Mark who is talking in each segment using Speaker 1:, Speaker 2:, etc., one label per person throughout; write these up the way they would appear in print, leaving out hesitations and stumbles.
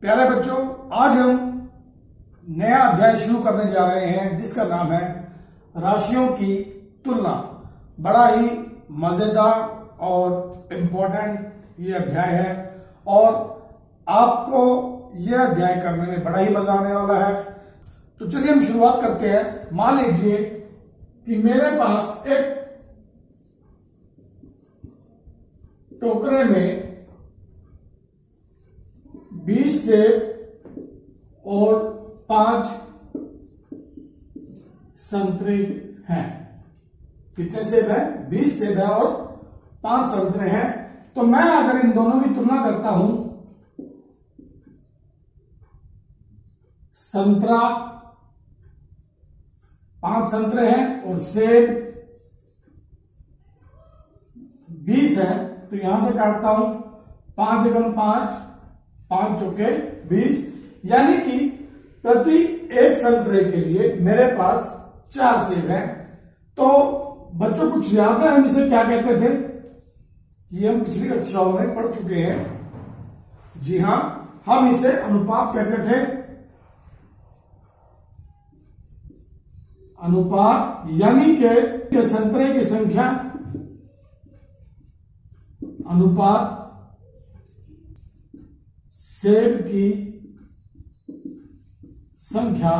Speaker 1: प्यारे बच्चों, आज हम नया अध्याय शुरू करने जा रहे हैं जिसका नाम है राशियों की तुलना। बड़ा ही मजेदार और इम्पोर्टेंट ये अध्याय है और आपको यह अध्याय करने में बड़ा ही मजा आने वाला है। तो चलिए हम शुरुआत करते हैं। मान लीजिए कि मेरे पास एक टोकरे में 20 सेब और 5 संतरे हैं। कितने सेब है? 20 सेब है और 5 संतरे हैं। तो मैं अगर इन दोनों की तुलना करता हूं, संतरा 5 संतरे हैं और सेब 20 है, तो यहां से काटता हूं 5 एकम 5, 5 चौके 20, यानी कि प्रति एक संतरे के लिए मेरे पास 4 सेब हैं। तो बच्चों कुछ याद है हम इसे क्या कहते थे? ये हम पिछली कक्षाओं में पढ़ चुके हैं। जी हां, हम इसे अनुपात कहते थे। अनुपात यानी के संतरे की संख्या अनुपात सेब की संख्या,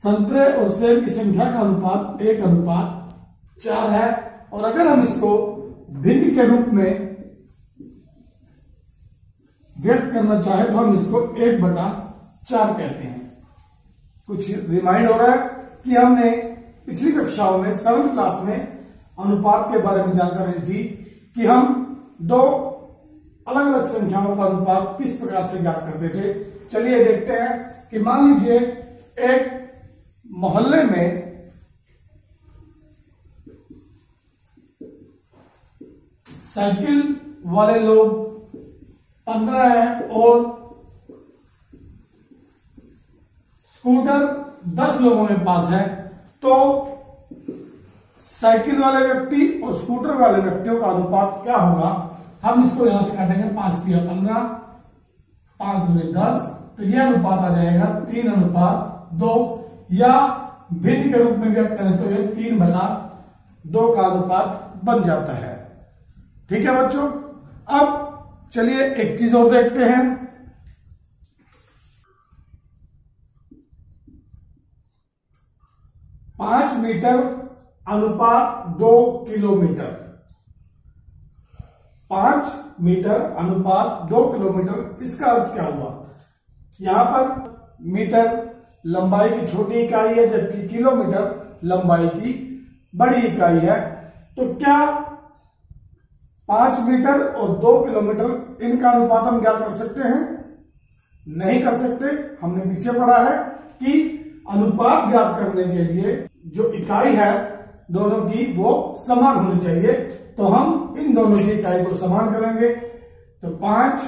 Speaker 1: संतरे और सेब की संख्या का अनुपात 1:4 है। और अगर हम इसको भिन्न के रूप में व्यक्त करना चाहे तो हम इसको 1/4 कहते हैं। कुछ रिमाइंड हो रहा है कि हमने पिछली कक्षाओं में 7th क्लास में अनुपात के बारे में जानकारी थी कि हम दो अलग अलग संख्याओं का अनुपात किस प्रकार से ज्ञात करते थे। चलिए देखते हैं कि मान लीजिए एक मोहल्ले में साइकिल वाले लोग 15 हैं और स्कूटर 10 लोगों के पास है। तो साइकिल वाले व्यक्ति और स्कूटर वाले व्यक्तियों का अनुपात क्या होगा? हम इसको यहां से काटेंगे 5 × 15, 5 × 10, तो यह अनुपात आ जाएगा 3:2, या भिन्न के रूप में व्यक्त करें तो यह 3/2 का अनुपात बन जाता है। ठीक है बच्चों, अब चलिए एक चीज और देखते हैं। पांच मीटर अनुपात 2 किलोमीटर। 5 मीटर अनुपात 2 किलोमीटर, इसका अर्थ क्या हुआ? यहां पर मीटर लंबाई की छोटी इकाई है जबकि किलोमीटर लंबाई की बड़ी इकाई है। तो क्या 5 मीटर और 2 किलोमीटर इनका अनुपात हम ज्ञात कर सकते हैं? नहीं कर सकते। हमने पीछे पढ़ा है कि अनुपात ज्ञात करने के लिए जो इकाई है दोनों की वो समान होनी चाहिए। तो हम इन दोनों की इकाई को समान करेंगे। तो 5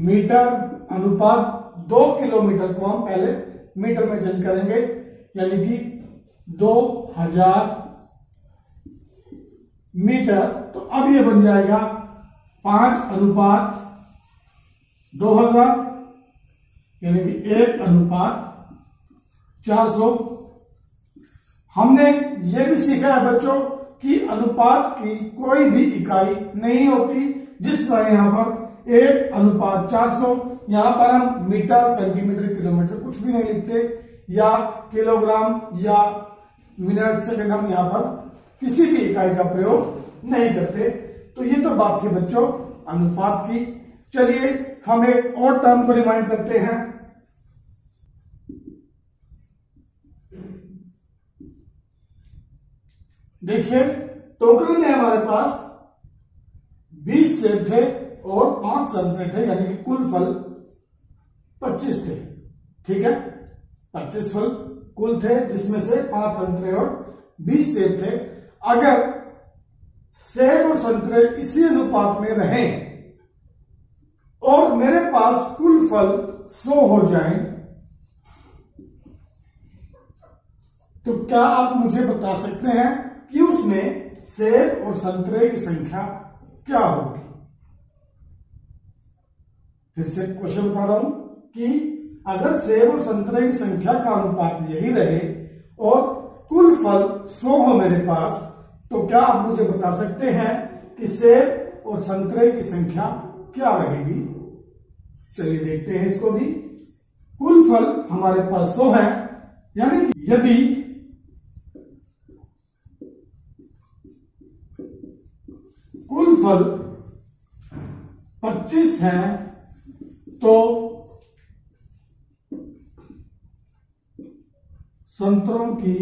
Speaker 1: मीटर अनुपात 2 किलोमीटर को हम पहले मीटर में चेंज करेंगे, यानी कि 2000 मीटर। तो अब ये बन जाएगा 5:2000, यानी कि 1:400। हमने ये भी सीखा है बच्चों कि अनुपात की कोई भी इकाई नहीं होती। जिस तरह यहां पर 1:400, यहां पर हम मीटर, सेंटीमीटर, किलोमीटर कुछ भी नहीं लिखते, या किलोग्राम या मिनट, सेकंड, हम यहां पर किसी भी इकाई का प्रयोग नहीं करते। तो ये तो बात थी बच्चों अनुपात की। चलिए हम एक और टर्म को रिमाइंड करते हैं। देखिए, टोकरी में हमारे पास 20 सेब थे और 5 संतरे थे, यानी कि कुल फल 25 थे। ठीक है, 25 फल कुल थे जिसमें से 5 संतरे और 20 सेब थे। अगर सेब और संतरे इसी अनुपात में रहें और मेरे पास कुल फल 100 हो जाएं, तो क्या आप मुझे बता सकते हैं कि उसमें सेब और संतरे की संख्या क्या होगी? फिर से क्वेश्चन बता रहा हूं कि अगर सेब और संतरे की संख्या का अनुपात यही रहे और कुल फल 100 हो मेरे पास, तो क्या आप मुझे बता सकते हैं कि सेब और संतरे की संख्या क्या रहेगी? चलिए देखते हैं इसको भी। कुल फल हमारे पास 100 है, यानी कि यदि कुल फल 25 है तो संतरों की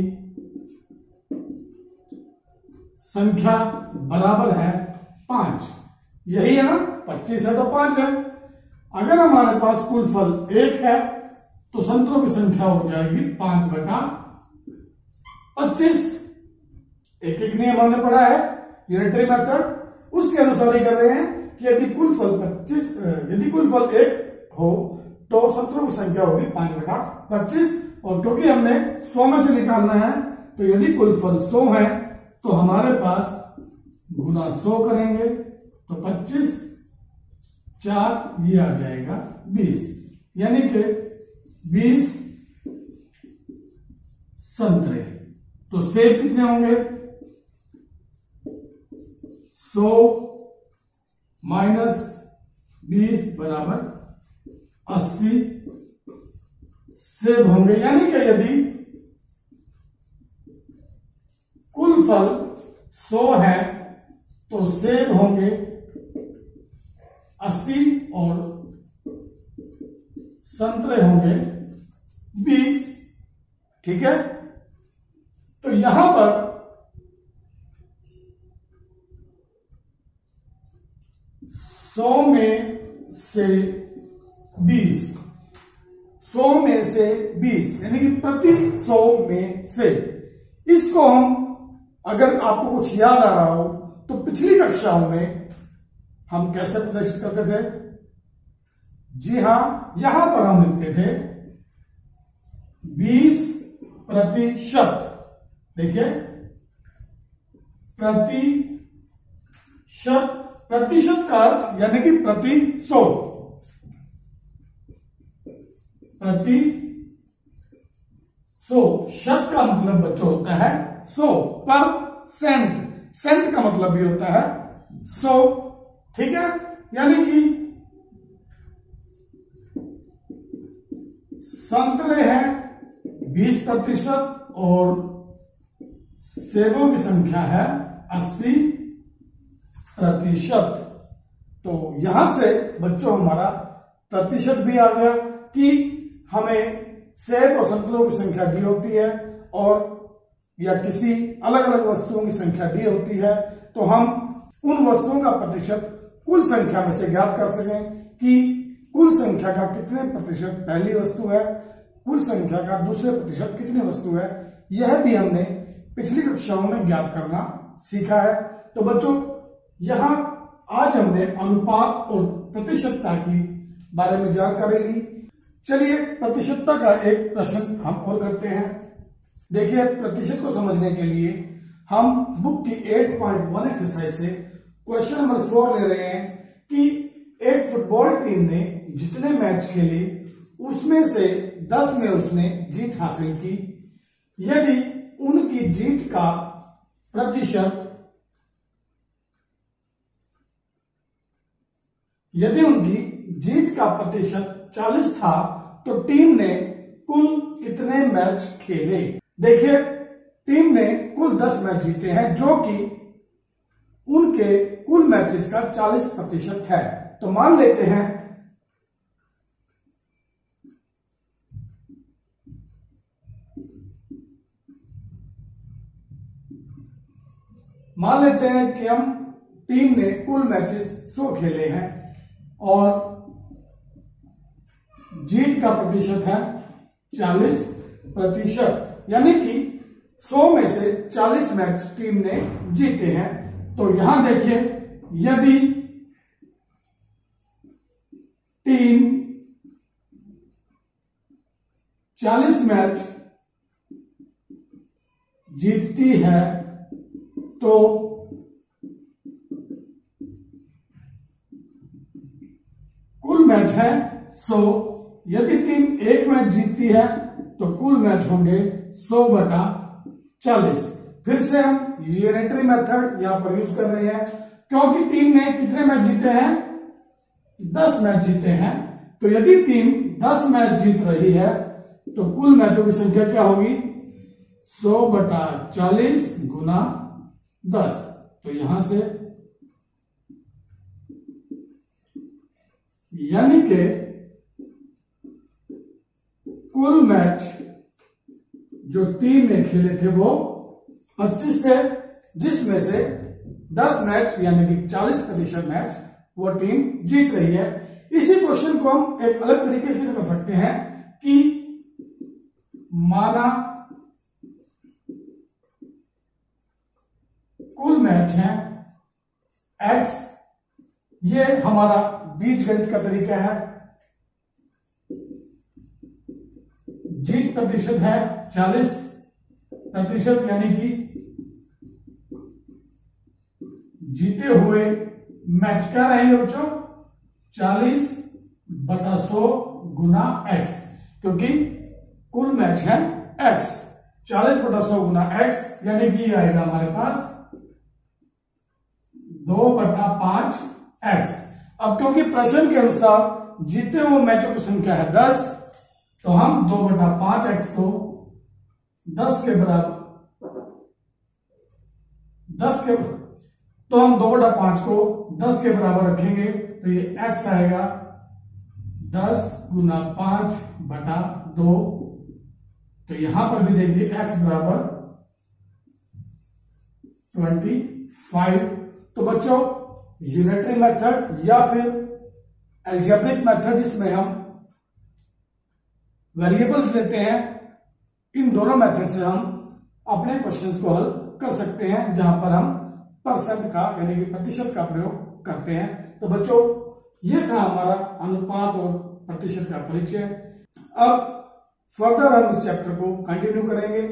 Speaker 1: संख्या बराबर है 5। यही है ना, 25 है तो 5 है। अगर हमारे पास कुल फल 1 है तो संतरों की संख्या हो जाएगी 5/25। एक एक नियम हमने पढ़ा है, यूनिटरी मेथड, उसके अनुसार ही कर रहे हैं कि यदि कुल फल 1 हो तो संतरों की संख्या होगी 5/25। और क्योंकि हमने 100 में से निकालना है, तो यदि कुल फल 100 है तो हमारे पास गुना 100 करेंगे तो 25, 4 ये आ जाएगा 20, यानी कि 20 संतरे। तो सेब कितने होंगे? 100 माइनस 20 बराबर 80 सेब होंगे, यानी कि यदि कुल फल 100 है तो सेब होंगे 80 और संतरे होंगे 20। ठीक है, तो यहां पर सौ में से 20 यानी कि प्रति 100 में से, इसको हम, अगर आपको कुछ याद आ रहा हो तो पिछली कक्षाओं में हम कैसे प्रदर्शित करते थे? जी हां, यहां पर हम लिखते थे 20%। देखिए, प्रतिशत का अर्थ यानी कि प्रति 100, प्रति 100, शत का मतलब बच्चों होता है 100, परसेंट, सेंट का मतलब भी होता है 100। ठीक है, यानी कि संतरे हैं 20% और सेबों की संख्या है 80%। तो यहां से बच्चों हमारा प्रतिशत भी आ गया कि हमें सेब और संतरों की संख्या दी होती है और या किसी अलग अलग वस्तुओं की संख्या दी होती है, तो हम उन वस्तुओं का प्रतिशत कुल संख्या में से ज्ञात कर सकें कि कुल संख्या का कितने प्रतिशत पहली वस्तु है, कुल संख्या का दूसरे प्रतिशत कितनी वस्तु है। यह भी हमने पिछली कक्षाओं में ज्ञात करना सीखा है। तो बच्चों, यहां आज हमने अनुपात और प्रतिशतता की बारे में जानकारी ली। चलिए प्रतिशतता का एक प्रश्न हम और करते हैं। देखिए, प्रतिशत को समझने के लिए हम बुक की 8.1 एक्सरसाइज से क्वेश्चन नंबर 4 ले रहे हैं कि एक फुटबॉल टीम ने जितने मैच खेले उसमें से 10 में उसने जीत हासिल की। यदि उनकी जीत का प्रतिशत 40 था तो टीम ने कुल कितने मैच खेले? देखिए, टीम ने कुल 10 मैच जीते हैं जो कि उनके कुल मैचेस का 40% है। तो मान लेते हैं कि हम टीम ने कुल मैचेस 100 खेले हैं और जीत का प्रतिशत है 40%, यानी कि 100 में से 40 मैच टीम ने जीते हैं। तो यहां देखिए, यदि टीम 40 मैच जीतती है तो कुल मैच है 100। यदि टीम एक मैच जीतती है तो कुल मैच होंगे 100/40। फिर से हम यूनिटरी मेथड यहां पर यूज कर रहे हैं, क्योंकि टीम ने कितने मैच जीते हैं, 10 मैच जीते हैं। तो यदि टीम 10 मैच जीत रही है तो कुल मैचों की संख्या क्या होगी, 100/40 गुना 10। तो यहां से यानी कि कुल मैच जो टीम ने खेले थे वो 25 थे, जिसमें से 10 मैच यानी कि 40% मैच वो टीम जीत रही है। इसी क्वेश्चन को हम एक अलग तरीके से कर सकते हैं कि माना कुल मैच है x, ये हमारा बीजगणित का तरीका है। जीत प्रतिशत है 40%, यानी कि जीते हुए मैच क्या रहेंगे बच्चों, 40/100 गुना x, क्योंकि कुल मैच है x। 40/100 गुना x यानी कि आएगा हमारे पास 2/5x। अब क्योंकि प्रश्न के अनुसार जीते हुए मैचों की संख्या है 10, तो हम 2/5x को 10 के बराबर, तो हम 2/5 को 10 के बराबर रखेंगे, तो ये x आएगा 10 गुना 5/2। तो यहां पर भी देखिए x बराबर 25। तो बच्चों यूनिटरी मेथड या फिर अलजेब्रिक मेथड जिसमें हम वेरिएबल्स लेते हैं, इन दोनों मेथड से हम अपने क्वेश्चंस को हल कर सकते हैं, जहां पर हम परसेंट का यानी कि प्रतिशत का प्रयोग करते हैं। तो बच्चों ये था हमारा अनुपात और प्रतिशत का परिचय। अब फर्दर हम इस चैप्टर को कंटिन्यू करेंगे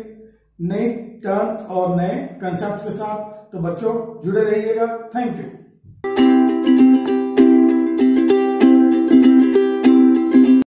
Speaker 1: नई टर्म्स और नए कंसेप्ट के साथ। तो बच्चों जुड़े रहिएगा। Thank you.